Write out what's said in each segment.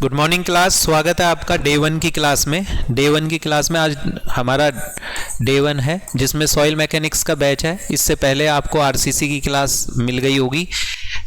Good morning class. स्वागत है आपका डे 1 की क्लास में। डे 1 की क्लास में आज हमारा डे 1 है जिसमें सॉइल मैकेनिक्स का बैच है। इससे पहले आपको आरसीसी की क्लास मिल गई होगी।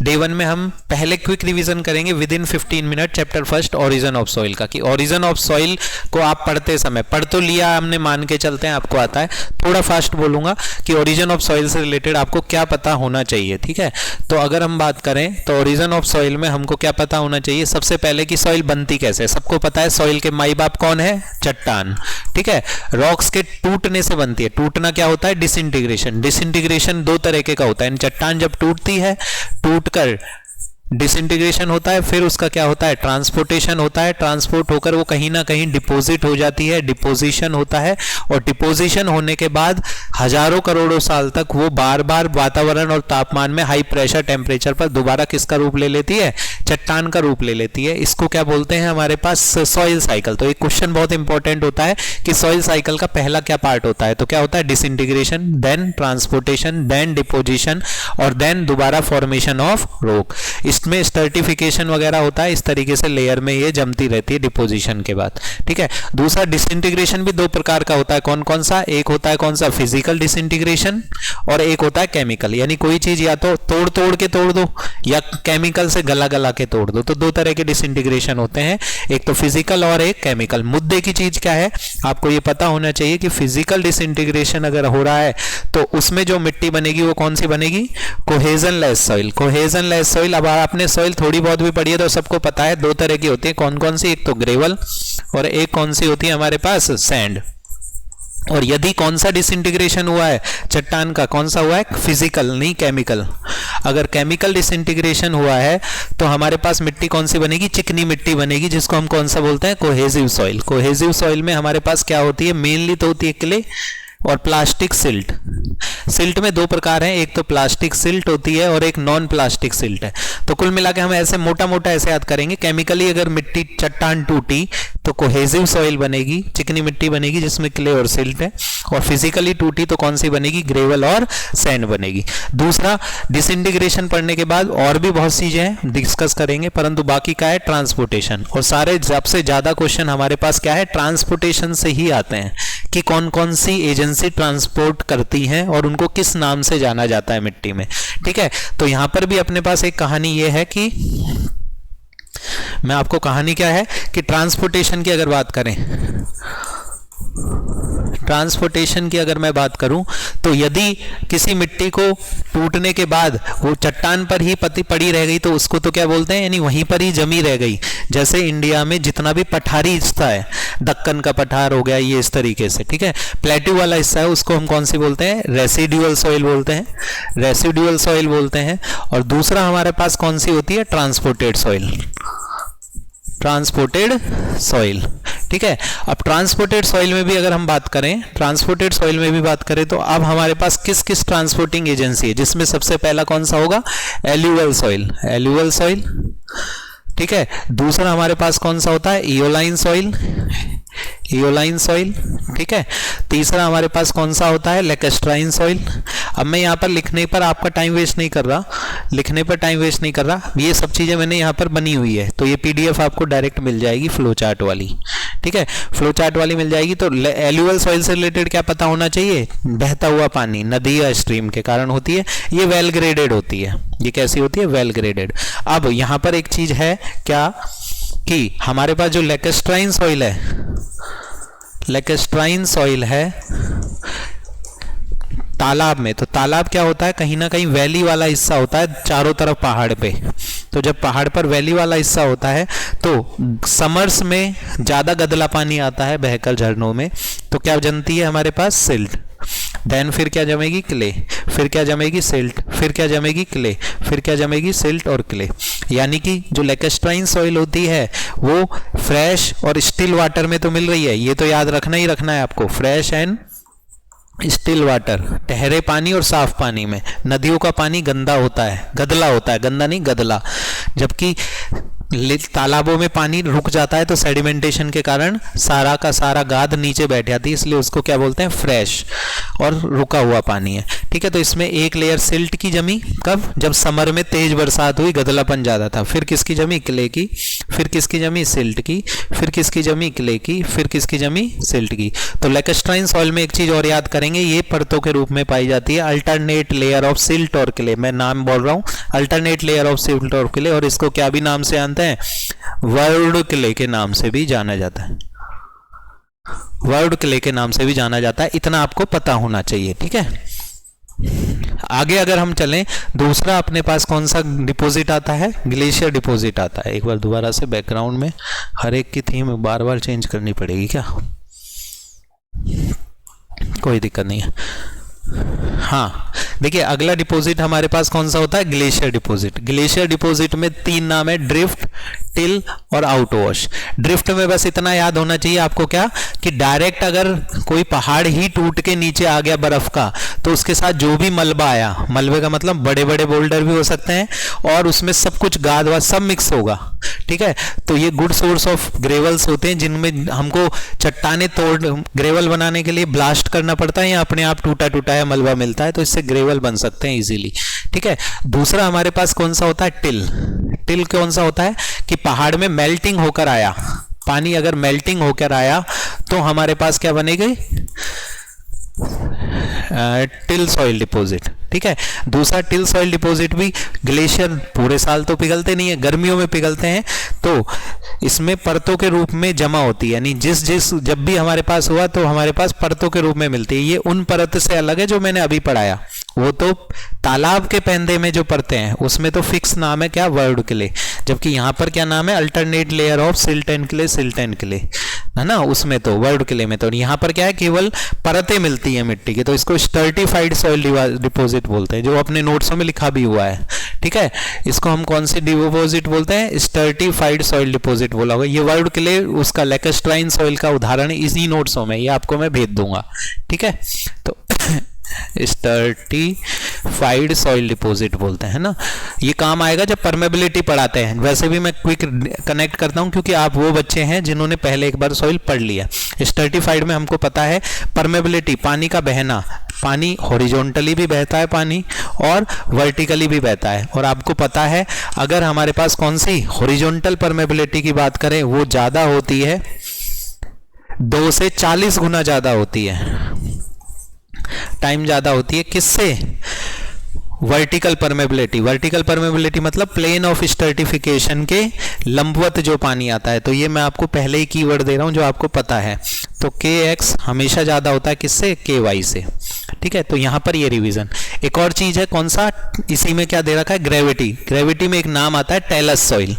डे 1 में हम पहले क्विक रिवीजन करेंगे with in 15 minute chapter first origin of soil का, कि ओरिजिन ऑफ सॉइल को आप पढ़ते समय पढ़ तो लिया हमने, मान के चलते हैं आपको आता है। थोड़ा फास्ट बोलूंगा कि ओरिजिन ऑफ सॉइल से रिलेटेड आपको क्या पता होना चाहिए, ठीक है। तो अगर हम बात करें तो ओरिजिन ऑफ सॉइल में हमको क्या पता होना चाहिए। सबसे पहले कि सॉइल बनती कैसे, सबको पता है सॉइल के माई बाप कौन है, चट्टान, ठीक है। रॉक्स के टूटने से बनती है। टूटना क्या होता है, डिसइंटीग्रेशन। डिसइंटीग्रेशन दो तरीके का होता है। चट्टान जब टूटती है, टूटकर डिसइंटीग्रेशन होता है, फिर उसका क्या होता है, ट्रांसपोर्टेशन होता है। ट्रांसपोर्ट होकर वो कहीं ना कहीं डिपोजिट हो जाती है, डिपोजिशन होता है। और डिपोजिशन होने के बाद हजारों करोड़ों साल तक वो बार बार वातावरण और तापमान में हाई प्रेशर टेम्परेचर पर दोबारा किसका रूप ले लेती है, चट्टान का रूप ले लेती है। इसको क्या बोलते हैं हमारे पास, सॉइल साइकिल। तो एक क्वेश्चन बहुत इंपॉर्टेंट होता है कि सॉइल साइकिल का पहला क्या पार्ट होता है। तो क्या होता है, disintegration, then transportation, then deposition और देन दोबारा फॉर्मेशन ऑफ रॉक। इसमें स्टर्टिफिकेशन वगैरह होता है। इस तरीके से लेयर में ये जमती रहती है डिपोजिशन के बाद, ठीक है। दूसरा डिसइंटीग्रेशन भी दो प्रकार का होता है। कौन कौन सा, एक होता है कौन सा, फिजिकल डिसइंटीग्रेशन, और एक होता है केमिकल। यानी कोई चीज या तो तोड़ तोड़ के तोड़ दो या केमिकल से गला गला के तोड़ दो। तो दो तरह के डिसइंटीग्रेशन होते हैं, एक तो फिजिकल और एक केमिकल। मुद्दे की चीज क्या है, आपको ये पता होना चाहिए कि फिजिकल डिसइंटीग्रेशन अगर हो रहा है तो उसमें जो मिट्टी बनेगी वो कौन सी बनेगी, cohesion less soil. Cohesion less soil, अब आपने सॉइल थोड़ी बहुत भी पढ़ी है तो सबको पता है दो तरह की होती है। कौन कौन सी, एक तो ग्रेवल और एक कौन सी होती है हमारे पास, सैंड। और यदि कौन सा डिसइंटीग्रेशन हुआ है चट्टान का, कौन सा हुआ है, फिजिकल नहीं केमिकल। अगर केमिकल डिसइंटीग्रेशन हुआ है तो हमारे पास मिट्टी कौन सी बनेगी, चिकनी मिट्टी बनेगी, जिसको हम कौन सा बोलते हैं, कोहेजिव सॉइल। कोहेजिव सॉइल में हमारे पास क्या होती है, मेनली तो होती है क्ले और प्लास्टिक सिल्ट। सिल्ट में दो प्रकार हैं, एक तो प्लास्टिक सिल्ट होती है और एक नॉन प्लास्टिक सिल्ट है। तो कुल मिला के हम ऐसे मोटा मोटा ऐसे याद करेंगे, केमिकली अगर मिट्टी चट्टान टूटी तो कोहेजिव सॉइल बनेगी, चिकनी मिट्टी बनेगी जिसमें क्ले और सिल्ट है। और फिजिकली टूटी तो कौन सी बनेगी, ग्रेवल और सैंड बनेगी। दूसरा, डिसइंटीग्रेशन पढ़ने के बाद और भी बहुत चीजें डिस्कस करेंगे, परंतु बाकी का है ट्रांसपोर्टेशन। और सारे सबसे ज्यादा क्वेश्चन हमारे पास क्या है, ट्रांसपोर्टेशन से ही आते हैं कि कौन कौन सी एजेंसी ट्रांसपोर्ट करती हैं और उनको किस नाम से जाना जाता है मिट्टी में, ठीक है। तो यहां पर भी अपने पास एक कहानी ये है कि मैं आपको कहानी क्या है कि ट्रांसपोर्टेशन की अगर बात करें, ट्रांसपोर्टेशन की अगर मैं बात करूं तो यदि किसी मिट्टी को टूटने के बाद वो चट्टान पर ही पड़ी रह गई तो उसको तो क्या बोलते हैं, यानी वहीं पर ही जमी रह गई। जैसे इंडिया में जितना भी पठारी हिस्सा है, दक्कन का पठार हो गया, ये इस तरीके से, ठीक है। प्लेट्यू वाला हिस्सा है उसको हम कौन सी बोलते हैं, रेसिडुअल सॉइल बोलते हैं, रेसिडुअल सॉइल बोलते हैं। और दूसरा हमारे पास कौन सी होती है, ट्रांसपोर्टेड सॉइल, ट्रांसपोर्टेड सॉइल, ठीक है। अब ट्रांसपोर्टेड सॉइल में भी अगर हम बात करें, ट्रांसपोर्टेड सॉइल में भी बात करें तो अब हमारे पास किस किस ट्रांसपोर्टिंग एजेंसी है, जिसमें सबसे पहला कौन सा होगा, एल्यूवल सॉइल, एल्यूवल सॉइल, ठीक है। दूसरा हमारे पास कौन सा होता है, इयोलाइन सॉइल, इयोलाइन सॉइल, ठीक है। तीसरा हमारे पास कौन सा होता है, लैकेस्ट्राइन सॉइल। अब मैं यहाँ पर लिखने पर आपका टाइम वेस्ट नहीं कर रहा, लिखने पर टाइम वेस्ट नहीं कर रहा, ये सब चीजें मैंने यहाँ पर बनी हुई है। तो ये पीडीएफ आपको डायरेक्ट मिल जाएगी फ्लो चार्ट वाली, ठीक है, फ्लो चार्ट वाली मिल जाएगी। तो एल्यूवल सॉइल से रिलेटेड क्या पता होना चाहिए, बहता हुआ पानी नदी या स्ट्रीम के कारण होती है, ये वेल ग्रेडेड होती है। ये कैसी होती है, वेल ग्रेडेड। अब यहाँ पर एक चीज है क्या कि हमारे पास जो लैकेस्ट्राइन सॉइल है, लैकेस्ट्राइन सॉइल है तालाब में, तो तालाब क्या होता है, कहीं ना कहीं वैली वाला हिस्सा होता है चारों तरफ पहाड़ पे। तो जब पहाड़ पर वैली वाला हिस्सा होता है तो समर्स में ज्यादा गदला पानी आता है बहकर झरनों में, तो क्या जमती है हमारे पास, सिल्ट। देन फिर क्या जमेगी, क्ले, फिर क्या जमेगी, सिल्ट, फिर क्या जमेगी, क्ले, फिर क्या जमेगी, सिल्ट और क्ले। यानी कि जो लैकेस्ट्राइन सॉइल होती है वो फ्रेश और स्टिल वाटर में तो मिल रही है, ये तो याद रखना ही रखना है आपको, फ्रेश एंड स्टिल वाटर, ठहरे पानी और साफ पानी में। नदियों का पानी गंदा होता है, गदला होता है, गंदा नहीं गदला, जबकि तालाबों में पानी रुक जाता है तो सेडिमेंटेशन के कारण सारा का सारा गाद नीचे बैठ जाती है, इसलिए उसको क्या बोलते हैं, फ्रेश और रुका हुआ पानी है। ठीक है, तो इसमें एक लेयर सिल्ट की जमी, कब, जब समर में तेज बरसात हुई, गदलापन ज़्यादा था। फिर किसकी जमी, क्ले की। फिर किसकी जमी, सिल्ट की। फिर किसकी जमी, क्ले की। फिर किसकी जमी, सिल्ट की। तो लैकेस्ट्राइन सॉइल में एक चीज़ और याद करेंगे, ये परतों के रूप में पाई जाती है, अल्टरनेट लेयर ऑफ सिल्ट और क्ले। मैं नाम बोल रहा हूँ, अल्टरनेट लेयर ऑफ सिल्ट और क्ले, और इसको क्या भी नाम से जानते हैं, वर्ल्ड क्ले के नाम से भी जाना जाता है। वर्ल्ड क्ले के नाम से भी जाना जाता है, इतना आपको पता होना चाहिए। ठीक है, आगे अगर हम चलें, दूसरा अपने पास कौन सा डिपॉजिट आता है, ग्लेशियर डिपॉजिट आता है। एक बार दोबारा से बैकग्राउंड में हर एक की थीम बार बार चेंज करनी पड़ेगी क्या, कोई दिक्कत नहीं है। हाँ, देखिए अगला डिपॉजिट हमारे पास कौन सा होता है, ग्लेशियर डिपॉजिट। ग्लेशियर डिपॉजिट में 3 नाम है, ड्रिफ्ट, टिल और आउट वॉश। ड्रिफ्ट में बस इतना याद होना चाहिए आपको क्या, कि डायरेक्ट अगर कोई पहाड़ ही टूट के नीचे आ गया बर्फ का, तो उसके साथ जो भी मलबा आया, मलबे का मतलब बड़े बड़े बोल्डर भी हो सकते हैं, और उसमें सब कुछ गाद वाद सब मिक्स होगा। ठीक है, तो ये गुड सोर्स ऑफ ग्रेवल्स होते हैं, जिनमें हमको चट्टाने तोड़ ग्रेवल बनाने के लिए ब्लास्ट करना पड़ता है, या अपने आप टूटा टूटा है मलबा मिलता है, तो इससे ग्रेवल बन सकते हैं इजीली। ठीक है, दूसरा हमारे पास कौन सा होता है, टिल। टिल कौन सा होता है, कि पहाड़ में मेल्टिंग होकर आया पानी, अगर मेल्टिंग होकर आया तो हमारे पास क्या बनेगी, टिल सॉइल डिपॉजिट। ठीक है, दूसरा टिल सॉइल डिपॉजिट भी, ग्लेशियर पूरे साल तो पिघलते नहीं है, गर्मियों में पिघलते हैं, तो इसमें परतों के रूप में जमा होती है, यानी जब भी हमारे पास हुआ तो हमारे पास परतों के रूप में मिलती है। ये उन परत से अलग है जो मैंने अभी पढ़ाया, वो तो तालाब के पेंदे में जो परतें हैं उसमें तो फिक्स नाम है क्या, वर्ल्ड क्ले, जबकि यहाँ पर क्या नाम है, alternate layer of silt and clay, silt and clay, है ना, उसमें तो वर्ल्ड क्ले में तो। यहाँ पर क्या है, केवल परतें मिलती है मिट्टी की, तो इसको स्टर्टिफाइड सॉइल डिपॉजिट बोलते हैं, जो अपने नोट्सों में लिखा भी हुआ है। ठीक है, इसको हम कौन से डिपॉजिट बोलते हैं, स्टर्टिफाइड सॉइल डिपॉजिट बोला होगा। ये वर्ल्ड क्ले उसका लैकेस्ट्राइन सॉइल का उदाहरण इसी नोट्सों में, ये आपको मैं भेज दूंगा। ठीक है, तो स्टर्टिफाइड सॉइल डिपॉजिट बोलते हैं ना, ये काम आएगा जब परमेबिलिटी पढ़ाते हैं। वैसे भी मैं क्विक कनेक्ट करता हूं क्योंकि आप वो बच्चे हैं जिन्होंने पहले एक बार सॉइल पढ़ लिया। स्टर्टिफाइड में हमको पता है परमेबिलिटी, पानी का बहना, पानी हॉरिजॉन्टली भी बहता है पानी और वर्टिकली भी बहता है, और आपको पता है अगर हमारे पास कौन सी हॉरिजॉन्टल परमेबिलिटी की बात करें, वो ज्यादा होती है, 2 से 40 गुना ज्यादा होती है, टाइम ज्यादा होती है, किससे, वर्टिकल परमेबिलिटी। वर्टिकल परमेबिलिटी मतलब प्लेन ऑफ स्टर्टिफिकेशन के लंबवत जो पानी आता है। तो ये मैं आपको पहले ही कीवर्ड दे रहा हूं जो आपको पता है, तो kx हमेशा ज्यादा होता है किससे, ky से। ठीक है, तो यहां पर ये रिवीजन। एक और चीज है, कौन सा, इसी में क्या दे रखा है, ग्रेविटी। ग्रेविटी में एक नाम आता है टेलस सॉइल,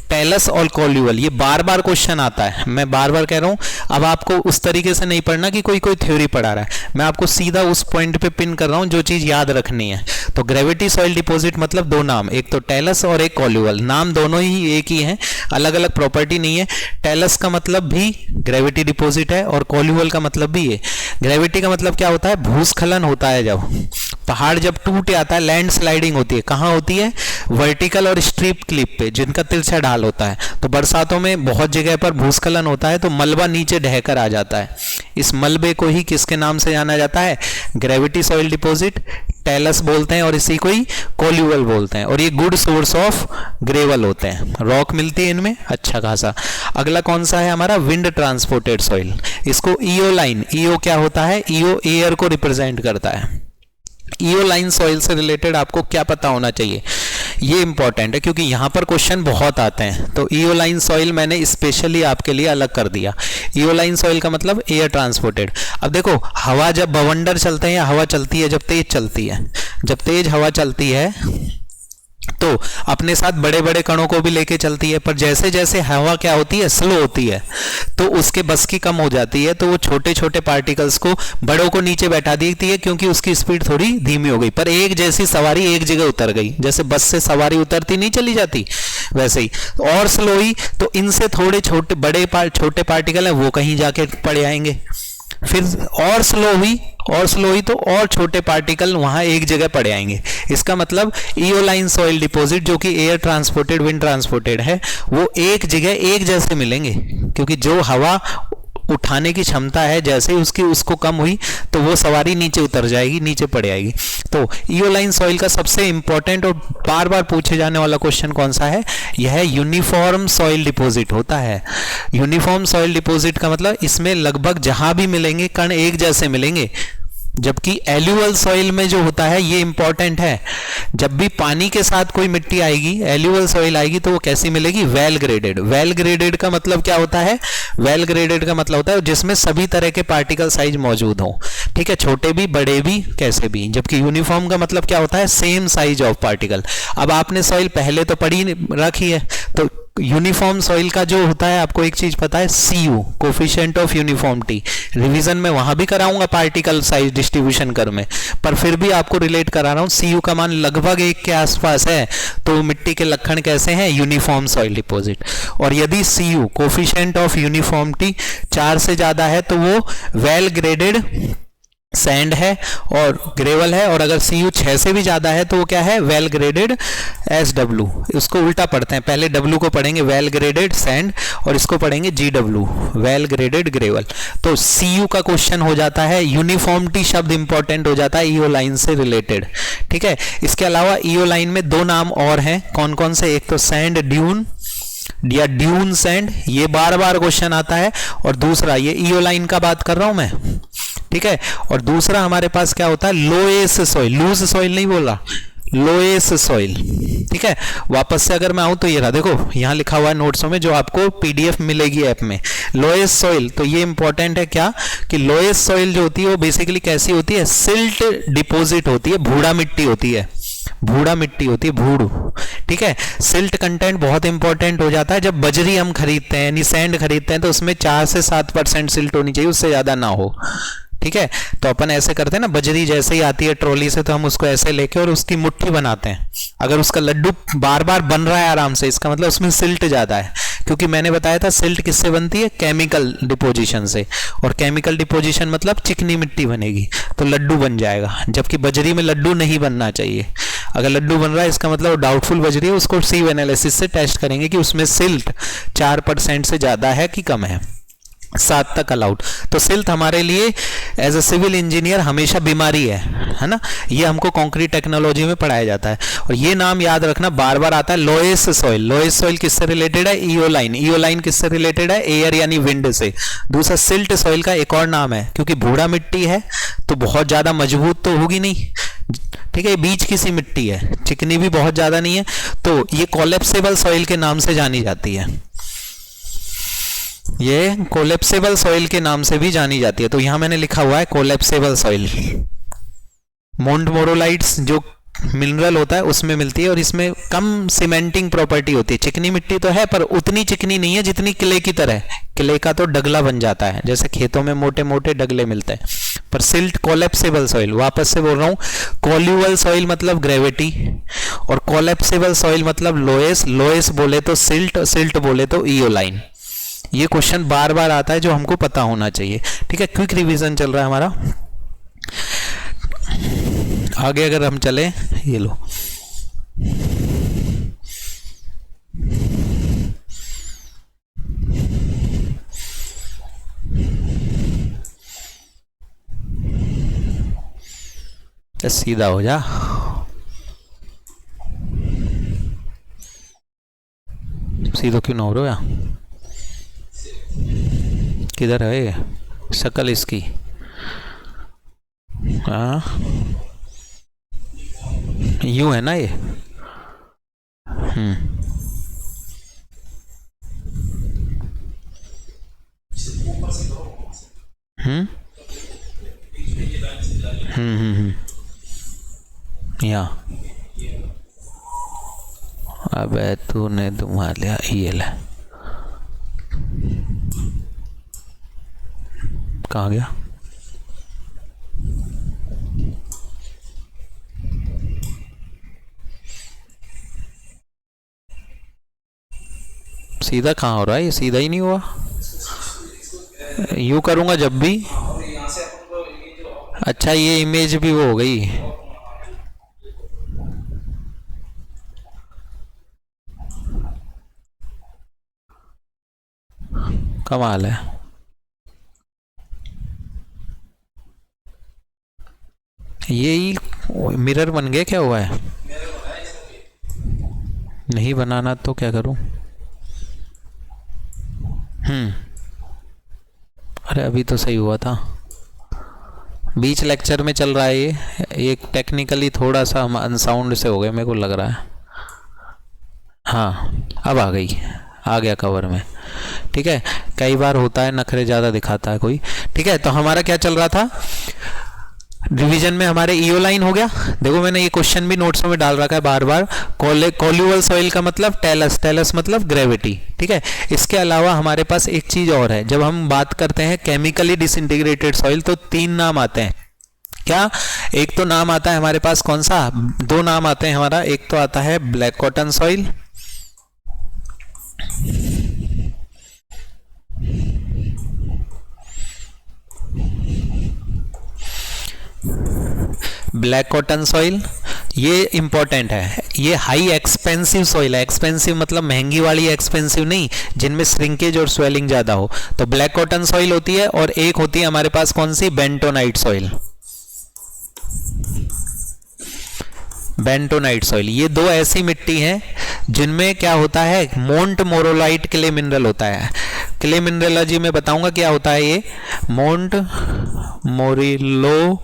टेलस और कॉल्यूवल, ये बार बार क्वेश्चन आता है, मैं बार बार कह रहा हूं। अब आपको उस तरीके से नहीं पढ़ना कि कोई थ्योरी पढ़ा रहा है, मैं आपको सीधा उस पॉइंट पे पिन कर रहा हूं जो चीज याद रखनी है। तो ग्रेविटी सॉइल डिपॉजिट मतलब 2 नाम, एक तो टेलस और एक कॉल्यूवल, नाम दोनों ही एक ही हैं, अलग अलग प्रॉपर्टी नहीं है। टेलस का मतलब भी ग्रेविटी डिपॉजिट है और कॉल्यूवल का मतलब भी है। ग्रेविटी का मतलब क्या होता है, भूस्खलन होता है, जब पहाड़ जब टूट जाता है, लैंड स्लाइडिंग होती है, कहाँ होती है, वर्टिकल और स्ट्रीप क्लिप पे जिनका तिरछा ढाल होता है। तो बरसातों में बहुत जगह पर भूस्खलन होता है तो मलबा नीचे ढहकर आ जाता है, इस मलबे को ही किसके नाम से जाना जाता है, ग्रेविटी सॉइल डिपॉजिट, टेलस बोलते हैं, और इसी को ही कॉल्यूवल बोलते हैं। और ये गुड सोर्स ऑफ ग्रेवल होते हैं, रॉक मिलती है इनमें अच्छा खासा। अगला कौन सा है हमारा, विंड ट्रांसपोर्टेड सॉइल, इसको ईओ लाइन, ईओ क्या होता है, ईओ एयर को रिप्रेजेंट करता है। ईओ लाइन सॉइल से रिलेटेड आपको क्या पता होना चाहिए, ये इंपॉर्टेंट है क्योंकि यहां पर क्वेश्चन बहुत आते हैं। तो ईओ लाइन सॉइल मैंने स्पेशली आपके लिए अलग कर दिया। ईओ लाइन सॉइल का मतलब एयर ट्रांसपोर्टेड। अब देखो, हवा जब बवंडर चलते हैं या हवा चलती है, जब तेज चलती है, जब तेज हवा चलती है तो अपने साथ बड़े बड़े कणों को भी लेके चलती है, पर जैसे जैसे हवा क्या होती है, स्लो होती है, तो उसके बस की कम हो जाती है, तो वो छोटे छोटे पार्टिकल्स को, बड़ों को नीचे बैठा देती है क्योंकि उसकी स्पीड थोड़ी धीमी हो गई। पर एक जैसी सवारी एक जगह उतर गई, जैसे बस से सवारी उतरती नहीं चली जाती, वैसे ही और स्लो ही, तो इनसे थोड़े छोटे छोटे पार्टिकल है वो कहीं जाके पड़ जाएंगे, फिर और स्लो हुई तो और छोटे पार्टिकल वहां एक जगह पड़े आएंगे। इसका मतलब इयोलाइन सॉइल डिपॉजिट जो कि एयर ट्रांसपोर्टेड विंड ट्रांसपोर्टेड है वो एक जगह एक जैसे मिलेंगे, क्योंकि जो हवा उठाने की क्षमता है जैसे ही उसको कम हुई तो वो सवारी नीचे उतर जाएगी, नीचे पड़ जाएगी। तो इयोलाइन सॉइल का सबसे इंपॉर्टेंट और बार बार पूछे जाने वाला क्वेश्चन कौन सा है? यह यूनिफॉर्म सॉइल डिपॉजिट होता है। यूनिफॉर्म सॉइल डिपॉजिट का मतलब इसमें लगभग जहां भी मिलेंगे कण एक जैसे मिलेंगे, जबकि एल्यूवल सॉइल में जो होता है ये इंपॉर्टेंट है, जब भी पानी के साथ कोई मिट्टी आएगी, एल्यूवल सॉइल आएगी, तो वो कैसी मिलेगी? Well graded. वेल ग्रेडेड का मतलब क्या होता है? वेल ग्रेडेड का मतलब होता है जिसमें सभी तरह के पार्टिकल साइज मौजूद हो, ठीक है, छोटे भी बड़े भी कैसे भी। जबकि यूनिफॉर्म का मतलब क्या होता है? Same size of particle. अब आपने सॉइल पहले तो पढ़ी रखी है, तो यूनिफॉर्म सॉइल का जो होता है आपको एक चीज पता है, CU coefficient of uniformity. Revision में वहां भी कराऊंगा पार्टिकल साइज डिस्ट्रीब्यूशन कर में, पर फिर भी आपको रिलेट करा रहा हूं। CU का मान लगभग 1 के आसपास है तो मिट्टी के लक्षण कैसे हैं? Uniform soil deposit. और यदि CU कोफिशिएंट ऑफ यूनिफॉर्मिटी 4 से ज्यादा है तो वो वेल ग्रेडेड सैंड है और ग्रेवल है, और अगर CU 6 से भी ज्यादा है तो वो क्या है? Well graded SW। उसको उल्टा पढ़ते हैं, पहले W को पढ़ेंगे वेल ग्रेडेड सैंड और इसको पढ़ेंगे GW वेल ग्रेडेड ग्रेवल। तो CU का क्वेश्चन हो जाता है, यूनिफॉर्मिटी शब्द इंपॉर्टेंट हो जाता है इयोलाइन से रिलेटेड, ठीक है। इसके अलावा इयोलाइन में 2 नाम और हैं, कौन कौन से? एक तो सैंड ड्यून या ड्यून सैंड, ये बार बार क्वेश्चन आता है, और दूसरा ये इयोलाइन का बात कर रहा हूं मैं, ठीक है। और दूसरा हमारे पास क्या होता है? लोएस सॉइल, लूज सॉइल नहीं बोला, लोएस सॉइल, ठीक है। वापस से अगर मैं आऊं तो ये रहा, देखो यहां लिखा हुआ है नोट्सों में, जो आपको PDF मिलेगी ऐप में, लोएस सॉइल। तो ये इंपॉर्टेंट है क्या कि लोएस सॉइल जो होती है वो बेसिकली कैसी होती है? सिल्ट डिपॉजिट होती है, भूड़ा मिट्टी होती है, भूड़ा मिट्टी होती है, भूड़, ठीक है। सिल्ट कंटेंट बहुत इंपॉर्टेंट हो जाता है। जब बजरी हम खरीदते हैं यानी सैंड खरीदते हैं तो उसमें 4 से 7% सिल्ट होनी चाहिए, उससे ज्यादा ना हो, ठीक है। तो अपन ऐसे करते हैं ना, बजरी जैसे ही आती है ट्रॉली से तो हम उसको ऐसे लेके और उसकी मुट्ठी बनाते हैं। अगर उसका लड्डू बार बार बन रहा है आराम से, इसका मतलब उसमें सिल्ट ज्यादा है, क्योंकि मैंने बताया था सिल्ट किससे बनती है? केमिकल डिपोजिशन से, और केमिकल डिपोजिशन मतलब चिकनी मिट्टी बनेगी तो लड्डू बन जाएगा, जबकि बजरी में लड्डू नहीं बनना चाहिए। अगर लड्डू बन रहा है इसका मतलब डाउटफुल बजरी है, उसको सीव एनालिसिस से टेस्ट करेंगे कि उसमें सिल्ट 4% से ज्यादा है कि कम है, 7 तक अलाउड। तो सिल्ट हमारे लिए एज ए सिविल इंजीनियर हमेशा बीमारी है ना। ये हमको कंक्रीट टेक्नोलॉजी में पढ़ाया जाता है, और ये नाम याद रखना बार बार आता है, लोएस सॉइल। लोएस सॉइल किससे रिलेटेड है? इयोलाइन। इयोलाइन किससे रिलेटेड है? एयर यानी विंड से। दूसरा सिल्ट सॉइल का एक और नाम है, क्योंकि भूड़ा मिट्टी है तो बहुत ज्यादा मजबूत तो होगी नहीं, ठीक है, बीच की सी मिट्टी है, चिकनी भी बहुत ज्यादा नहीं है, तो ये कोलैप्सेबल सॉइल के नाम से जानी जाती है। ये कोलैप्सेबल सॉइल के नाम से भी जानी जाती है। तो यहां मैंने लिखा हुआ है कोलैप्सेबल सॉइल। मोंटमोरोलाइट्स जो मिनरल होता है उसमें मिलती है, और इसमें कम सीमेंटिंग प्रॉपर्टी होती है। चिकनी मिट्टी तो है पर उतनी चिकनी नहीं है जितनी क्ले की तरह। क्ले का तो डगला बन जाता है, जैसे खेतों में मोटे मोटे डगले मिलते हैं, पर सिल्ट कोलैप्सेबल सॉइल। वापस से बोल रहा हूं, कोल्यूवल सॉइल मतलब ग्रेविटी, और कोलैप्सेबल सॉइल मतलब लोएस। लोएस बोले तो सिल्ट, सिल्ट बोले तो इयोलाइन। ये क्वेश्चन बार बार आता है जो हमको पता होना चाहिए, ठीक है। क्विक रिवीजन चल रहा है हमारा। आगे अगर हम चले, ये लो, सीधा हो जा। सीधा क्यों ना हो रहा? किधर है शक्ल इसकी? हाँ यूं है ना ये। या अबे तूने घुमा लिया, ये ले, कहाँ गया? सीधा कहाँ हो रहा है? ये सीधा ही नहीं हुआ। यूं करूंगा जब भी अच्छा ये इमेज भी वो हो गई। कमाल है। यही मिरर बन गया, क्या हुआ है? नहीं बनाना तो क्या करूं? अरे अभी तो सही हुआ था। बीच लेक्चर में चल रहा है ये एक टेक्निकली थोड़ा सा हम अनसाउंड से हो गए, मेरे को लग रहा है। हाँ अब आ गई, आ गया कवर में। ठीक है, कई बार होता है नखरे ज़्यादा दिखाता है कोई। ठीक है, तो हमारा क्या चल रहा था रिवीजन में? हमारे ईओ लाइन हो गया। देखो मैंने ये क्वेश्चन भी नोट्स में डाल रखा है बार बार। कोल्यूवल सॉइल का मतलब टेलस, टेलस मतलब ग्रेविटी। ठीक है, इसके अलावा हमारे पास एक चीज और है। जब हम बात करते हैं केमिकली डिसइंटीग्रेटेड सॉइल तो 3 नाम आते हैं। क्या? एक तो नाम आता है हमारे पास कौन सा? 2 नाम आते हैं हमारा। एक तो आता है black cotton soil, black cotton soil, ये इंपॉर्टेंट है। ये हाई एक्सपेंसिव सॉइल है। एक्सपेंसिव मतलब महंगी वाली एक्सपेंसिव नहीं, जिनमें श्रिंकेज और स्वेलिंग ज़्यादा हो, तो ब्लैक कॉटन सॉइल होती है। और एक होती है हमारे पास कौन सी? Bentonite soil. बेंटोनाइट सॉइल, ये 2 ऐसी मिट्टी हैं जिनमें क्या होता है? मोंट मोरोलाइट क्ले मिनरल होता है। क्ले मिनरलॉजी में बताऊंगा क्या होता है ये। मोंट मोरिलो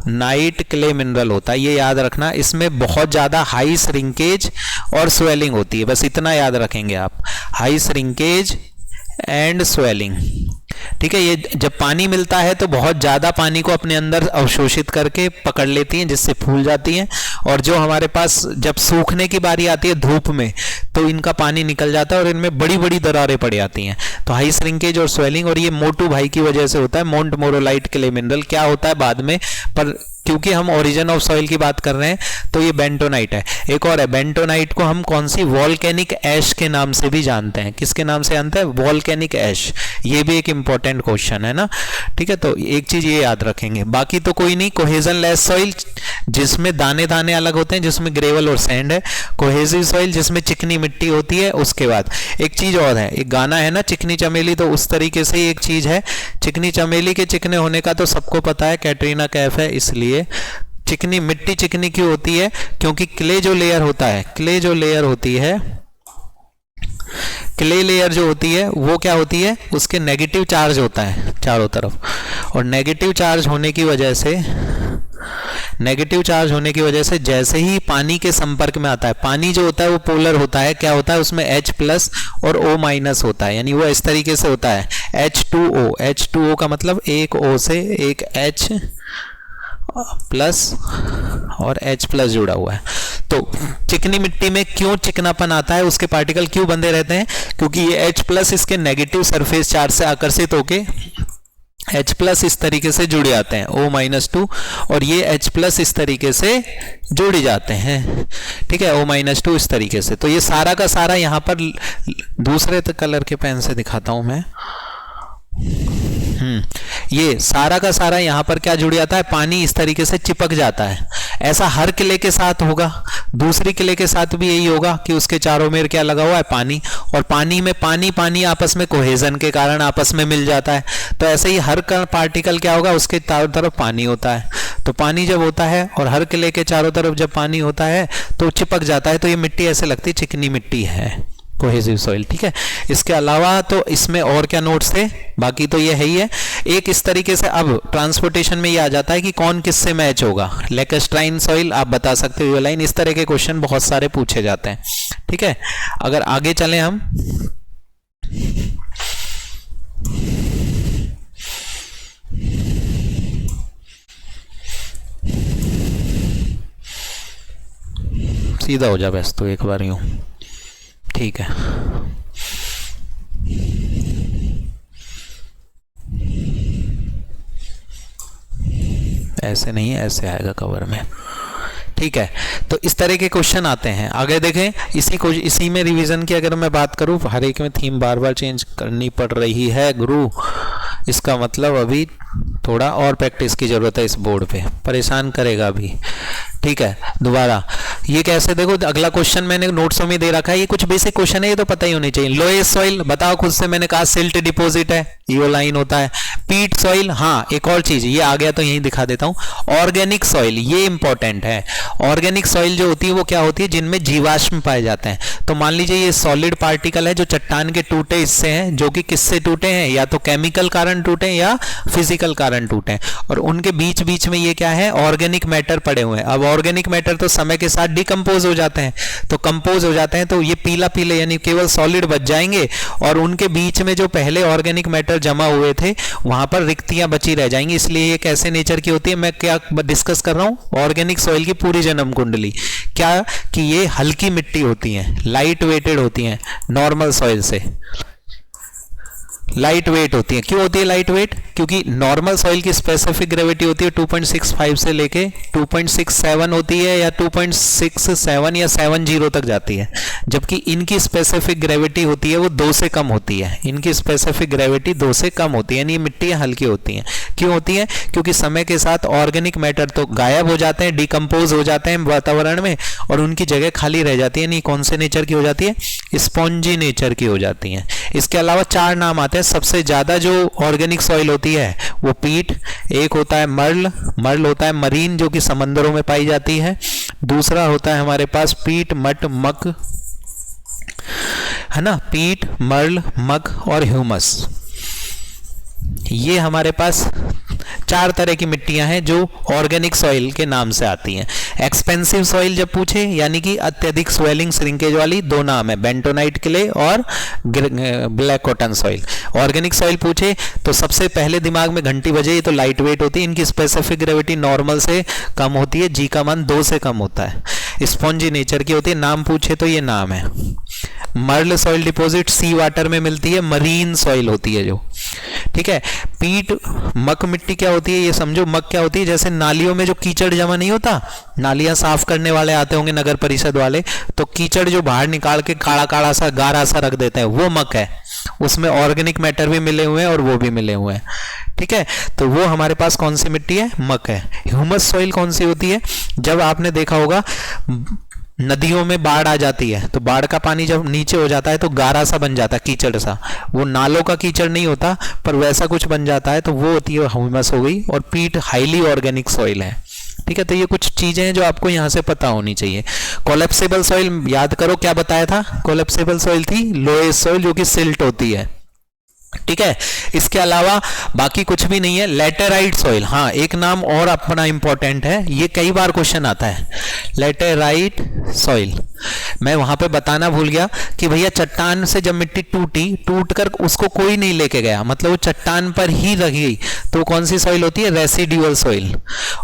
नाइट क्ले मिनरल होता है, ये याद रखना। इसमें बहुत ज़्यादा हाई श्रिंकेज और स्वेलिंग होती है, बस इतना याद रखेंगे आप, हाई श्रिंकेज एंड स्वेलिंग। ठीक है, ये जब पानी मिलता है तो बहुत ज़्यादा पानी को अपने अंदर अवशोषित करके पकड़ लेती हैं, जिससे फूल जाती हैं। और जो हमारे पास जब सूखने की बारी आती है धूप में, तो इनका पानी निकल जाता है और इनमें बड़ी बड़ी दरारें पड़ जाती हैं। तो हाई श्रिंकेज और स्वेलिंग, और ये मोटू भाई की वजह से होता है। मोंट मोरोलाइट क्ले मिनरल क्या होता है बाद में, पर क्योंकि हम ओरिजिन ऑफ सॉइल की बात कर रहे हैं तो ये बेंटोनाइट है। एक और है, बेंटोनाइट को हम कौन सी? वॉल्केनिक ऐश के नाम से भी जानते हैं। किसके नाम से जानते हैं? Volcanic ash. ये भी एक इंपॉर्टेंट क्वेश्चन है ना। ठीक है, तो एक चीज ये याद रखेंगे, बाकी तो कोई नहीं। कोहेजन लेस सॉइल जिसमें दाने दाने अलग होते हैं, जिसमें ग्रेवल और सैंड है। कोहेसिव सॉइल जिसमें चिकनी मिट्टी होती है। उसके बाद एक चीज और है, एक गाना है ना चिकनी चमेली, तो उस तरीके से एक चीज है। चिकनी चमेली के चिकने होने का तो सबको पता है, कैटरीना कैफ है। इसलिए चिकनी मिट्टी चिकनी क्यों होती है? क्योंकि क्ले जो लेयर होता है, क्ले जो लेयर होती है, क्ले लेयर जो होती है वो क्या होती है? उसके नेगेटिव चार्ज होता है चारों तरफ, और नेगेटिव चार्ज होने की वजह से, नेगेटिव चार्ज होने की वजह से जैसे ही पानी के संपर्क में आता है, पानी जो होता है वो पोलर होता है। क्या होता है उसमें? H प्लस और O माइनस होता है, यानी वो इस तरीके से होता है H2O। H2O का मतलब एक O से एक H प्लस और H प्लस जुड़ा हुआ है। तो चिकनी मिट्टी में क्यों चिकनापन आता है? उसके पार्टिकल क्यों बंधे रहते हैं? क्योंकि ये H प्लस इसके नेगेटिव सरफेस चार्ज से आकर्षित होके H प्लस इस तरीके से जुड़ जाते हैं O-2, और ये H प्लस इस तरीके से जुड़ जाते हैं। ठीक है, O-2 इस तरीके से। तो ये सारा का सारा यहाँ पर दूसरे कलर के पेन से दिखाता हूं मैं। ये सारा का सारा यहाँ पर क्या जुड़ जाता है? पानी इस तरीके से चिपक जाता है। ऐसा हर किले के साथ होगा, दूसरी किले के साथ भी यही होगा कि उसके चारों मेर क्या लगा हुआ है? पानी। और पानी में पानी पानी आपस में कोहेजन के कारण आपस में मिल जाता है। तो ऐसे ही हर पार्टिकल क्या होगा? उसके चारों तरफ पानी होता है। तो पानी जब होता है और हर किले के चारों तरफ जब पानी होता है तो चिपक जाता है, तो ये मिट्टी ऐसे लगती है चिकनी मिट्टी है, कोहेसिव सॉइल। ठीक है, इसके अलावा तो इसमें और क्या नोट्स थे? बाकी तो ये है ही है। एक इस तरीके से अब ट्रांसपोर्टेशन में ये आ जाता है कि कौन किससे मैच होगा। लेकेस्ट्राइन सॉइल आप बता सकते हो, लाइन। इस तरह के क्वेश्चन बहुत सारे पूछे जाते हैं। ठीक है, अगर आगे चलें हम, सीधा हो जा बस तो एक बार यूं। ठीक है, ऐसे नहीं, ऐसे आएगा कवर में। ठीक है, तो इस तरह के क्वेश्चन आते हैं। आगे देखें, इसी में रिवीजन की अगर मैं बात करूं, हर एक में थीम बार बार चेंज करनी पड़ रही है गुरु। इसका मतलब अभी थोड़ा और प्रैक्टिस की जरूरत है, इस बोर्ड पे परेशान करेगा अभी। ठीक है, दोबारा ये कैसे, देखो अगला क्वेश्चन मैंने नोट्सों में दे रखा है, ये कुछ बेसिक क्वेश्चन है, ये तो पता ही होनी चाहिए। लोएस्ट सॉइल बताओ खुद से, मैंने कहा सिल्ट डिपॉजिट है, ये लाइन होता है। पीट सॉइल, हाँ एक और चीज ये आ गया तो यही दिखा देता हूं। ऑर्गेनिक सॉइल, ये इंपॉर्टेंट है। ऑर्गेनिक सॉइल जो होती है वो क्या होती है, जिनमें जीवाश्म पाए जाते हैं। तो मान लीजिए ये सॉलिड पार्टिकल है जो चट्टान के टूटे हिस्से हैं, जो कि किससे टूटे हैं, या तो केमिकल कारण टूटे हैं या फिजिकल कारण टूटे हैं, और उनके बीच बीच में ये क्या है, ऑर्गेनिक मैटर पड़े हुए हैं। अब ऑर्गेनिक मैटर तो समय के साथ डिकम्पोज हो जाते हैं, तो कंपोज हो जाते हैं, तो ये पीला पीले यानी केवल सॉलिड बच जाएंगे, और उनके बीच में जो पहले ऑर्गेनिक मैटर जमा हुए थे वहां पर रिक्तियां बची रह जाएंगी। इसलिए ये कैसे नेचर की होती है, मैं क्या डिस्कस कर रहा हूं, ऑर्गेनिक सॉइल की पूरी जन्म कुंडली, क्या कि ये हल्की मिट्टी होती है, लाइट वेटेड होती हैं नॉर्मल सॉइल से, लाइट वेट होती है। क्यों होती है लाइट वेट, क्योंकि नॉर्मल सॉइल की स्पेसिफिक ग्रेविटी होती है 2.65 से लेके 2.67 होती है, या 2.67 या 70 तक जाती है, जबकि इनकी स्पेसिफिक ग्रेविटी होती है वो 2 से कम होती है। इनकी स्पेसिफिक ग्रेविटी 2 से कम होती है, यानी ये मिट्टियां हल्की होती हैं। क्यों होती हैं, क्योंकि समय के साथ ऑर्गेनिक मैटर तो गायब हो जाते हैं, डिकम्पोज हो जाते हैं वातावरण में, और उनकी जगह खाली रह जाती है, यानी कौन से नेचर की हो जाती है, स्पॉन्जी नेचर की हो जाती है। इसके अलावा 4 नाम आते हैं। सबसे ज्यादा जो ऑर्गेनिक सॉइल होती है वो पीट, एक होता है मर्ल, मर्ल होता है मरीन जो कि समंदरों में पाई जाती है, दूसरा होता है हमारे पास पीट, मट, मक, है ना, पीट, मर्ल, मक और ह्यूमस। ये हमारे पास 4 तरह की मिट्टियां हैं जो ऑर्गेनिक सॉइल के नाम से आती हैं। एक्सपेंसिव सॉइल जब पूछे, यानी कि अत्यधिक स्वेलिंग श्रिंकेज वाली, 2 नाम है, बेंटोनाइट क्ले और black cotton soil. Organic soil पूछे तो सबसे पहले दिमाग में घंटी बजे, ये तो लाइट वेट होती है, इनकी स्पेसिफिक ग्रेविटी नॉर्मल से कम होती है, जी का मान 2 से कम होता है, स्पॉन्जी नेचर की होती है। नाम पूछे तो ये नाम है। मर्ल सॉइल डिपॉजिट सी वाटर में मिलती है, मरीन सॉइल होती है जो, ठीक है। पीट, मक मिट्टी क्या होती है ये समझो। मक क्या होती है, जैसे नालियों में जो कीचड़ जमा नहीं होता, नालियां साफ करने वाले आते होंगे नगर परिषद वाले, तो कीचड़ जो बाहर निकाल के काला काला सा गारा सा रख देते हैं, वो मक है। उसमें ऑर्गेनिक मैटर भी मिले हुए हैं और वो भी मिले हुए हैं, ठीक है। तो वो हमारे पास कौन सी मिट्टी है, मक है। ह्यूमस सॉइल कौन सी होती है, जब आपने देखा होगा नदियों में बाढ़ आ जाती है तो बाढ़ का पानी जब नीचे हो जाता है तो गारा सा बन जाता है, कीचड़ सा, वो नालों का कीचड़ नहीं होता पर वैसा कुछ बन जाता है, तो वो होती है ह्यूमस हो गई। और पीट हाईली ऑर्गेनिक सॉइल है, ठीक है। तो ये कुछ चीजें हैं जो आपको यहां से पता होनी चाहिए। कोलैप्सिबल सॉइल याद करो क्या बताया था, कोलैप्सिबल सॉइल थी लोएस्ट सॉइल जो कि सिल्ट होती है, ठीक है। इसके अलावा बाकी कुछ भी नहीं है। लैटेराइट सॉइल, हाँ एक नाम और अपना इंपॉर्टेंट है, ये कई बार क्वेश्चन आता है, लैटेराइट सॉइल। मैं वहां पे बताना भूल गया कि भैया चट्टान से जब मिट्टी टूटी, टूटकर उसको कोई नहीं लेके गया, मतलब वो चट्टान पर ही रह गई, तो कौन सी सॉइल होती है, रेसिडुअल सॉइल।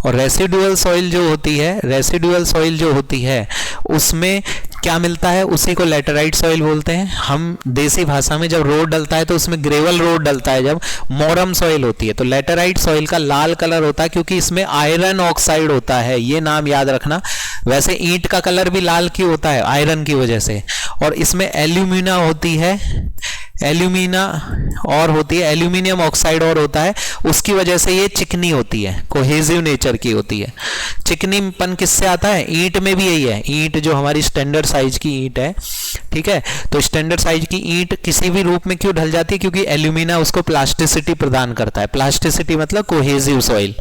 और रेसिडुअल सॉइल जो होती है, रेसिडुअल सॉइल जो होती है उसमें क्या मिलता है, उसी को लैटेराइट सॉइल बोलते हैं। हम देसी भाषा में जब रोड डलता है तो उसमें ग्रेवल रोड डलता है, जब मोरम सॉइल होती है। तो लैटेराइट सॉइल का लाल कलर होता है क्योंकि इसमें आयरन ऑक्साइड होता है, ये नाम याद रखना। वैसे ईंट का कलर भी लाल क्यों होता है, आयरन की वजह से। और इसमें एल्यूमिना होती है, एल्यूमिना और होती है, एल्यूमिनियम ऑक्साइड और होता है, उसकी वजह से ये चिकनी होती है, कोहेसिव नेचर की होती है। चिकनीपन किससे आता है, ईंट में भी यही है। ईंट जो हमारी स्टैंडर्ड साइज की ईंट है, ठीक है, तो स्टैंडर्ड साइज की ईंट किसी भी रूप में क्यों ढल जाती है, क्योंकि एल्यूमिना उसको प्लास्टिसिटी प्रदान करता है। प्लास्टिसिटी मतलब कोहेसिव सॉइल।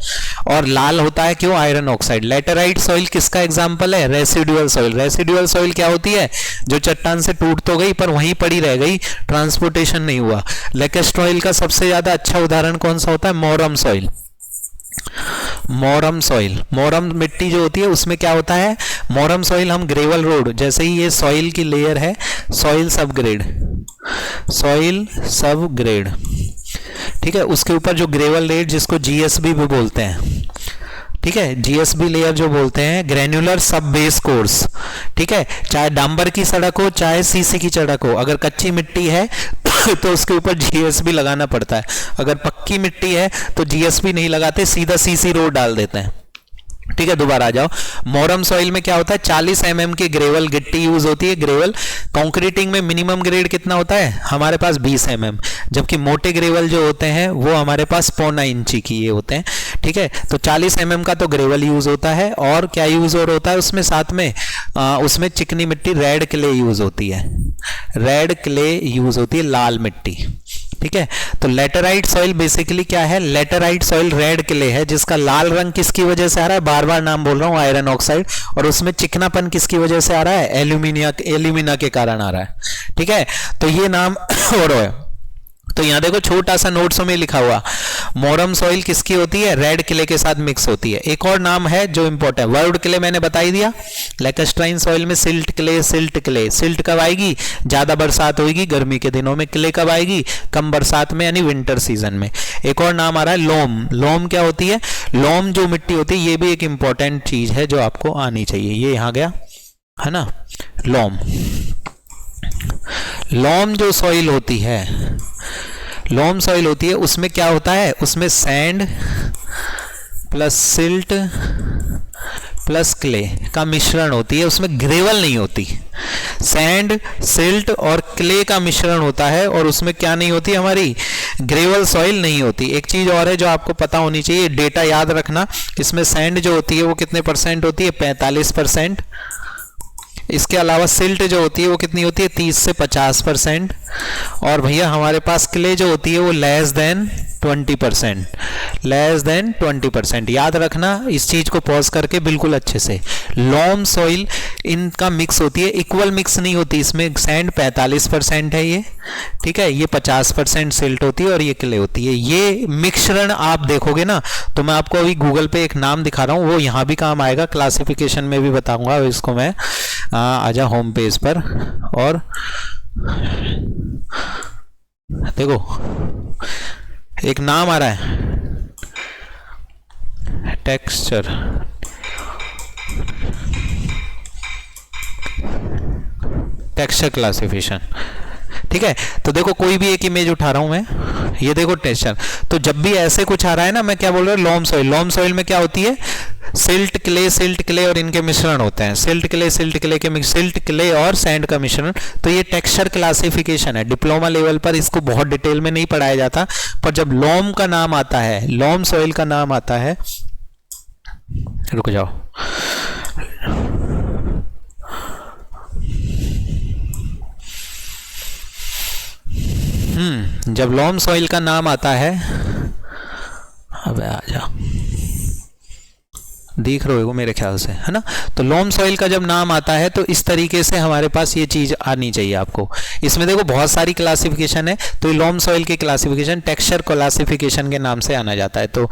और लाल होता है क्यों, आयरन ऑक्साइड। लैटेराइट सॉइल किसका एग्जाम्पल है, रेसिडुअल सॉइल। रेसिडुअल सॉइल क्या होती है, जो चट्टान से टूट तो गई पर वहीं पड़ी रह गई, ट्रांसपोर्टेशन नहीं हुआ। लेकेस्ट्र ऑयल का सबसे ज्यादा अच्छा उदाहरण कौन सा होता है, मोरम सॉइल। मोरम सॉइल, मोरम मिट्टी जो होती है उसमें क्या होता है, मोरम सॉइल हम ग्रेवल रोड, जैसे ही ये सॉइल की लेयर है, सॉइल सब ग्रेड, सॉइल सब ग्रेड, ठीक है, उसके ऊपर जो ग्रेवल लेयर जिसको जीएसबी भी बोलते हैं, ठीक है, जीएसबी लेयर जो बोलते हैं, ग्रेन्युलर सब बेस कोर्स, ठीक है, चाहे डांबर की सड़क हो चाहे सीसी की सड़क हो, अगर कच्ची मिट्टी है तो उसके ऊपर जीएसबी लगाना पड़ता है। अगर पक्की मिट्टी है तो जीएसबी नहीं लगाते, सीधा सीसी रोड डाल देते हैं, ठीक है। दोबारा आ जाओ, मोरम सॉइल में क्या होता है, 40 mm की ग्रेवल गिट्टी यूज होती है। ग्रेवल कंक्रीटिंग में मिनिमम ग्रेड कितना होता है हमारे पास, 20 mm। जबकि मोटे ग्रेवल जो होते हैं वो हमारे पास 0.25 इंची की ये होते हैं। ठीक है, तो 40 mm का तो ग्रेवल यूज होता है, और क्या यूज और होता है उसमें साथ में उसमें चिकनी मिट्टी रेड क्ले यूज होती है, रेड क्ले यूज होती है, लाल मिट्टी। ठीक है, तो लेटेराइट सॉइल बेसिकली क्या है, लेटेराइट सॉइल रेड क्ले है जिसका लाल रंग किसकी वजह से आ रहा है, बार बार नाम बोल रहा हूं, आयरन ऑक्साइड, और उसमें चिकनापन किसकी वजह से आ रहा है, एल्यूमिना के कारण आ रहा है। ठीक है, तो ये नाम और है। तो यहां देखो छोटा सा नोट्स में लिखा हुआ, मोरम सॉइल किसकी होती है, रेड क्ले के साथ मिक्स होती है। एक और नाम है जो इंपॉर्टेंट, वर्ड क्ले मैंने बता ही दिया। लैकेस्ट्राइन सॉइल में silt clay, silt clay, silt कब आएगी, ज्यादा बरसात होगी गर्मी के दिनों में, क्ले कब आएगी, कम बरसात में यानी विंटर सीजन में। एक और नाम आ रहा है लोम। लोम क्या होती है, लोम जो मिट्टी होती है, ये भी एक इंपॉर्टेंट चीज है जो आपको आनी चाहिए। ये यहां गया है ना, लोम। लोम जो सॉइल होती है, लोम सॉइल होती है, उसमें क्या होता है, उसमें sand plus silt plus clay का मिश्रण होती है, उसमें ग्रेवल नहीं होती। सैंड, सिल्ट और क्ले का मिश्रण होता है, और उसमें क्या नहीं होती, हमारी ग्रेवल सॉइल नहीं होती। एक चीज और है जो आपको पता होनी चाहिए, डेटा याद रखना, इसमें सैंड जो होती है वो कितने परसेंट होती है, 45%। इसके अलावा सिल्ट जो होती है वो कितनी होती है, 30 से 50%। और भैया हमारे पास क्ले जो होती है वो लेस देन 20%, लेस देन 20%। याद रखना इस चीज को पॉज करके बिल्कुल अच्छे से। लोम सॉइल इनका मिक्स होती है, इक्वल मिक्स नहीं होती, इसमें सैंड 45% है ये, ठीक है, ये 50% सिल्ट होती है और ये क्ले होती है। ये मिश्रण आप देखोगे ना, तो मैं आपको अभी गूगल पे एक नाम दिखा रहा हूँ, वो यहाँ भी काम आएगा, क्लासिफिकेशन में भी बताऊंगा इसको मैं। आजा होम पेज पर, और देखो एक नाम आ रहा है, टेक्सचर, टेक्सचर क्लासिफिकेशन। ठीक है, तो देखो कोई भी एक इमेज उठा रहा हूं मैं, ये देखो टेक्सचर। तो जब भी ऐसे कुछ आ रहा है ना, मैं क्या बोल रहा हूँ, लोम सॉइल। लोम सॉइल में क्या होती है, सिल्ट क्ले और इनके मिश्रण होते हैं, सिल्ट क्ले के सिल्ट क्ले और सैंड का मिश्रण। तो ये टेक्सचर क्लासिफिकेशन है, डिप्लोमा लेवल पर इसको बहुत डिटेल में नहीं पढ़ाया जाता, पर जब लोम का नाम आता है, लोम सॉइल का नाम आता है, रुक जाओ, जब लोम सॉइल का नाम आता है, अबे आ जा, देख रहे हो मेरे ख्याल से, है ना। तो लोम सॉइल का जब नाम आता है तो इस तरीके से हमारे पास ये चीज आनी चाहिए आपको। इसमें देखो बहुत सारी क्लासिफिकेशन है, तो ये लोम सॉइल की क्लासिफिकेशन टेक्सचर क्लासिफिकेशन के नाम से आना जाता है। तो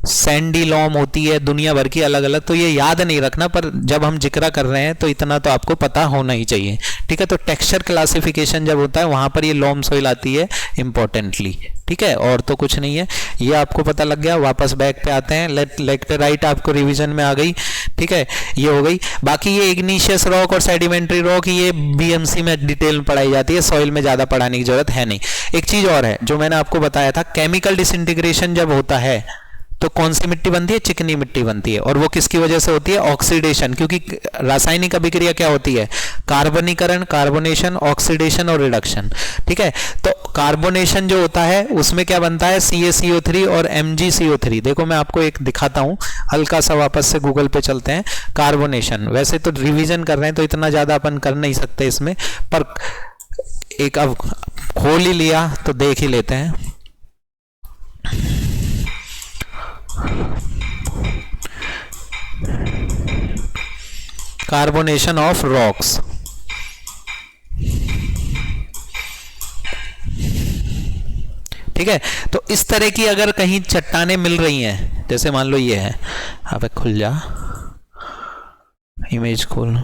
सैंडी लोम होती है दुनिया भर की अलग अलग, तो ये याद नहीं रखना, पर जब हम जिक्र कर रहे हैं तो इतना तो आपको पता होना ही चाहिए। ठीक है, तो टेक्सचर क्लासिफिकेशन जब होता है वहां पर ये लोम सॉइल आती है इंपॉर्टेंटली। ठीक है, और तो कुछ नहीं है, ये आपको पता लग गया। वापस बैक पे आते हैं, लेक्टेराइट आपको रिवीजन में आ गई। ठीक है, ये हो गई। बाकी ये इग्नीशियस रॉक और सेडिमेंट्री रॉक ये बीएमसी में डिटेल में पढ़ाई जाती है, सॉइल में ज्यादा पढ़ाने की जरूरत है नहीं। एक चीज और है जो मैंने आपको बताया था, केमिकल डिसइंटीग्रेशन जब होता है तो कौन सी मिट्टी बनती है, चिकनी मिट्टी बनती है, और वो किसकी वजह से होती है, ऑक्सीडेशन। क्योंकि रासायनिक अभिक्रिया क्या होती है, कार्बनीकरण, कार्बोनेशन, ऑक्सीडेशन और रिडक्शन। ठीक है, तो कार्बोनेशन जो होता है उसमें क्या बनता है, CaCO3 और MgCO3। देखो मैं आपको एक दिखाता हूं, हल्का सा वापस से गूगल पे चलते हैं। कार्बोनेशन, वैसे तो रिवीजन कर रहे हैं तो इतना ज्यादा अपन कर नहीं सकते इसमें, पर एक अब खोल ही लिया तो देख ही लेते हैं। कार्बोनेशन ऑफ रॉक्स, ठीक है। तो इस तरह की अगर कहीं चट्टानें मिल रही हैं, जैसे मान लो ये है, अब खुल जा इमेज खोल,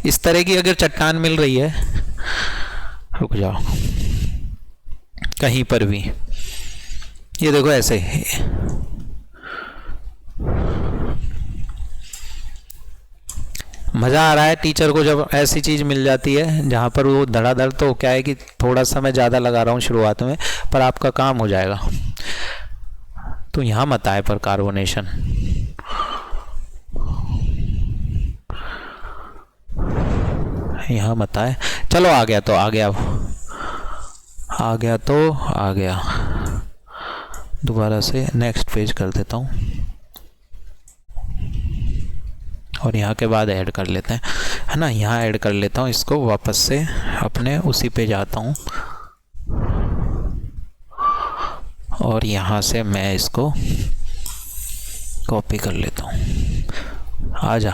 इस तरह की अगर चट्टान मिल रही है, रुक जाओ, कहीं पर भी ये देखो ऐसे, मज़ा आ रहा है टीचर को जब ऐसी चीज़ मिल जाती है जहाँ पर वो धड़ाधड़। तो क्या है कि थोड़ा समय ज़्यादा लगा रहा हूँ शुरुआत में, पर आपका काम हो जाएगा। तो यहाँ मत आए पर कार्बोनेशन, यहाँ मत आए, चलो आ गया तो आ गया, आ गया तो आ गया, दोबारा से नेक्स्ट पेज कर देता हूँ और यहाँ के बाद ऐड कर लेते हैं, है ना। यहाँ ऐड कर लेता हूँ इसको, वापस से अपने उसी पे जाता हूँ और यहाँ से मैं इसको कॉपी कर लेता हूँ। आ जा,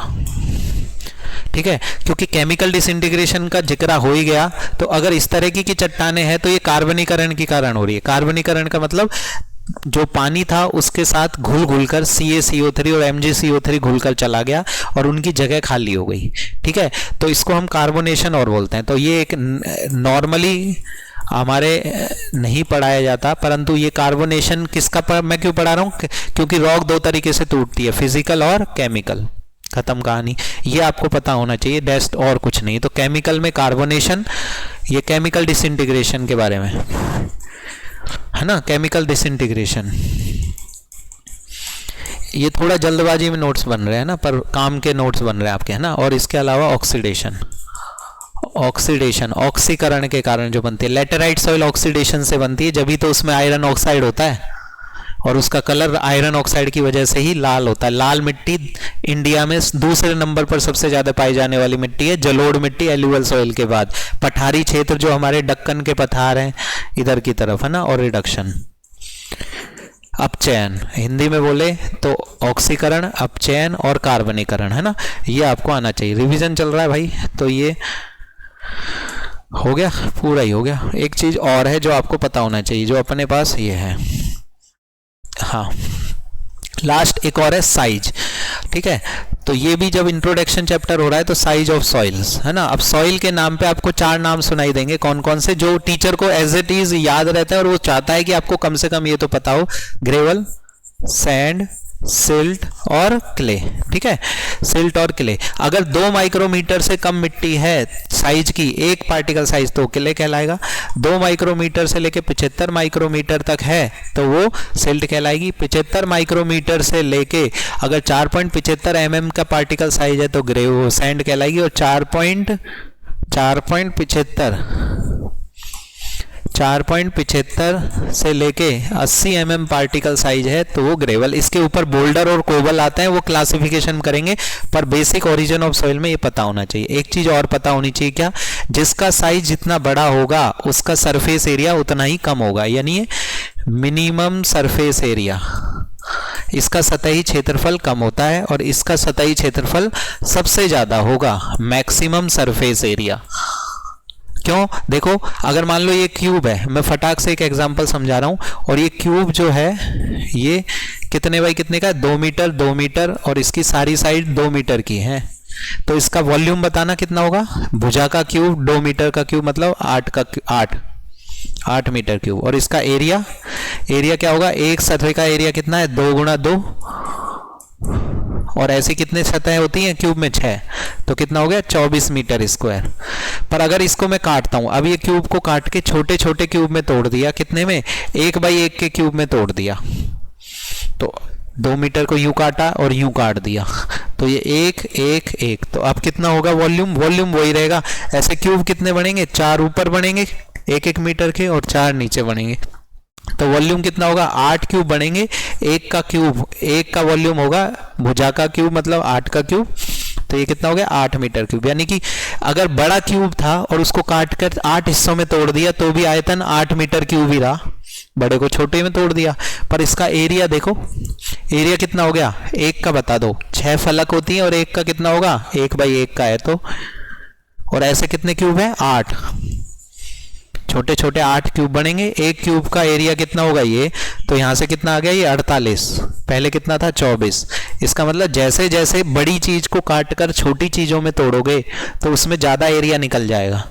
ठीक है। क्योंकि केमिकल डिसइंटीग्रेशन का जिक्र हो ही गया, तो अगर इस तरह की चट्टानें हैं तो ये कार्बनीकरण के कारण हो रही है। कार्बनीकरण का मतलब जो पानी था उसके साथ घुल घुल कर CaCO3 और MgCO3 घुल कर चला गया और उनकी जगह खाली हो गई, ठीक है। तो इसको हम कार्बोनेशन और बोलते हैं। तो ये एक नॉर्मली हमारे नहीं पढ़ाया जाता, परंतु ये कार्बोनेशन किसका मैं क्यों पढ़ा रहा हूँ, क्योंकि रॉक दो तरीके से टूटती है, फिजिकल और केमिकल। खत्म कहानी, ये आपको पता होना चाहिए, बेस्ट और कुछ नहीं। तो केमिकल में कार्बोनेशन, ये केमिकल डिसइंटीग्रेशन के बारे में है ना, केमिकल डिसइंटीग्रेशन। ये थोड़ा जल्दबाजी में नोट्स बन रहे हैं ना, पर काम के नोट्स बन रहे हैं आपके, है ना। और इसके अलावा ऑक्सीडेशन, ऑक्सीडेशन ऑक्सीकरण के कारण जो बनती है, लेटेराइट सॉइल ऑक्सीडेशन से बनती है, जब भी तो उसमें आयरन ऑक्साइड होता है और उसका कलर आयरन ऑक्साइड की वजह से ही लाल होता है। लाल मिट्टी इंडिया में दूसरे नंबर पर सबसे ज्यादा पाई जाने वाली मिट्टी है, जलोढ़ मिट्टी एलुवियल सॉइल के बाद। पठारी क्षेत्र जो हमारे दक्कन के पठार हैं इधर की तरफ, है ना। और रिडक्शन, अपचयन, हिंदी में बोले तो ऑक्सीकरण, अपचयन और कार्बनीकरण, है ना। ये आपको आना चाहिए, रिवीजन चल रहा है भाई। तो ये हो गया, पूरा ही हो गया। एक चीज और है जो आपको पता होना चाहिए, जो अपने पास ये है, हाँ लास्ट एक और है साइज, ठीक है। तो ये भी जब इंट्रोडक्शन चैप्टर हो रहा है तो साइज ऑफ सॉइल्स, है ना। अब सॉइल के नाम पे आपको 4 नाम सुनाई देंगे, कौन कौन से, जो टीचर को एज इट इज याद रहता है और वो चाहता है कि आपको कम से कम ये तो पता हो। ग्रेवल, सैंड, सिल्ट और क्ले, ठीक है। सिल्ट और क्ले, अगर 2 माइक्रोमीटर से कम मिट्टी है साइज की, एक पार्टिकल साइज, तो क्ले कहलाएगा। 2 माइक्रोमीटर से लेके 75 माइक्रोमीटर तक है तो वो सिल्ट कहलाएगी। 75 माइक्रोमीटर से लेके अगर 4.75 mm का पार्टिकल साइज है तो वो सैंड कहलाएगी। और 4.75 से लेके 80 mm पार्टिकल साइज है तो वो ग्रेवल। इसके ऊपर बोल्डर और कोबल आते हैं, वो क्लासिफिकेशन करेंगे, पर बेसिक ओरिजिन ऑफ सॉइल में ये पता होना चाहिए। एक चीज और पता होनी चाहिए, क्या, जिसका साइज जितना बड़ा होगा उसका सरफेस एरिया उतना ही कम होगा, यानी मिनिमम सरफेस एरिया। इसका सतही क्षेत्रफल कम होता है और इसका सतही क्षेत्रफल सबसे ज्यादा होगा, मैक्सिमम सरफेस एरिया। क्यों, देखो अगर मान लो ये क्यूब है, मैं फटाक से एक एग्जांपल समझा रहा हूं, और ये क्यूब जो है ये कितने बाई कितने का है, 2 मीटर 2 मीटर, और इसकी सारी साइड 2 मीटर की है, तो इसका वॉल्यूम बताना कितना होगा। भुजा का क्यूब 2 मीटर का क्यूब मतलब 8 मीटर क्यूब। और इसका एरिया क्या होगा, एक सतह का एरिया कितना है, 2 गुणा 2, और ऐसी कितने सतहें होती हैं क्यूब में, 6, तो कितना हो गया 24 मीटर स्क्वायर। पर अगर इसको मैं काटता हूं, अब ये क्यूब को काट के छोटे छोटे क्यूब में तोड़ दिया, कितने में, 1 बाई 1 के क्यूब में तोड़ दिया, तो 2 मीटर को यूं काटा और यूं काट दिया, तो ये 1 1 1, तो अब कितना होगा वॉल्यूम वही रहेगा। ऐसे क्यूब कितने बनेंगे, 4 ऊपर बनेंगे 1 मीटर के और 4 नीचे बनेंगे, तो वॉल्यूम कितना होगा, 8 क्यूब बनेंगे। एक का वॉल्यूम होगा, भुजा का क्यूब मतलब 8 का क्यूब, तो ये कितना हो गया 8 मीटर क्यूब। यानी कि अगर बड़ा क्यूब था और उसको काट कर 8 हिस्सों में तोड़ दिया तो भी आयतन 8 मीटर क्यूब ही रहा, बड़े को छोटे में तोड़ दिया। पर इसका एरिया देखो, एरिया कितना हो गया, 1 का बता दो, 6 फलक होती है और 1 का कितना होगा, 1 बाई 1 का है, तो और ऐसे कितने क्यूब है, 8, छोटे छोटे 8 क्यूब बनेंगे। एक क्यूब का एरिया कितना होगा ये, तो यहां से कितना आ गया ये 48, पहले कितना था 24। इसका मतलब जैसे जैसे बड़ी चीज को काटकर छोटी चीजों में तोड़ोगे तो उसमें ज्यादा एरिया निकल जाएगा,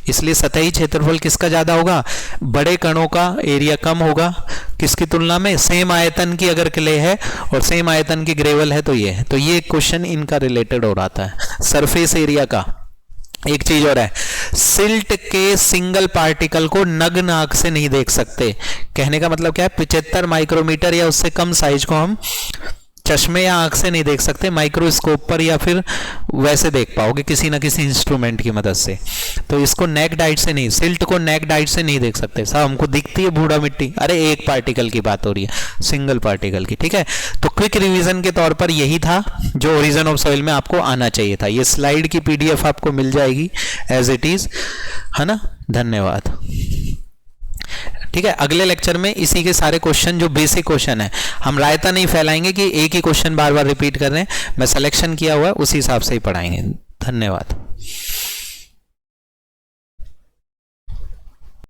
इसलिए सतही क्षेत्रफल किसका ज्यादा होगा, बड़े कणों का एरिया कम होगा किसकी तुलना में, सेम आयतन की अगर क्ले है और सेम आयतन की ग्रेवल है तो ये है। तो ये क्वेश्चन इनका रिलेटेड हो रहा था सरफेस एरिया का। एक चीज और है, सिल्ट के सिंगल पार्टिकल को नग्न आंख से नहीं देख सकते। कहने का मतलब क्या है, 75 माइक्रोमीटर या उससे कम साइज को हम चश्मे या आंख से नहीं देख सकते, माइक्रोस्कोप पर या फिर वैसे देख पाओगे किसी ना किसी इंस्ट्रूमेंट की मदद से। तो इसको नेक्ड आइट से नहीं, सिल्ट को नेक्ड आइट से नहीं देख सकते। साहब हमको दिखती है बूढ़ा मिट्टी, अरे एक पार्टिकल की बात हो रही है, सिंगल पार्टिकल की, ठीक है। तो क्विक रिवीजन के तौर पर यही था जो ओरिजिन ऑफ सॉइल में आपको आना चाहिए था। ये स्लाइड की पीडीएफ आपको मिल जाएगी एज इट इज, है ना। धन्यवाद। ठीक है, अगले लेक्चर में इसी के सारे क्वेश्चन जो बेसिक क्वेश्चन है, हम रायता नहीं फैलाएंगे कि एक ही क्वेश्चन बार बार रिपीट कर रहे हैं, मैं सिलेक्शन किया हुआ है उसी हिसाब से ही पढ़ाएंगे। धन्यवाद।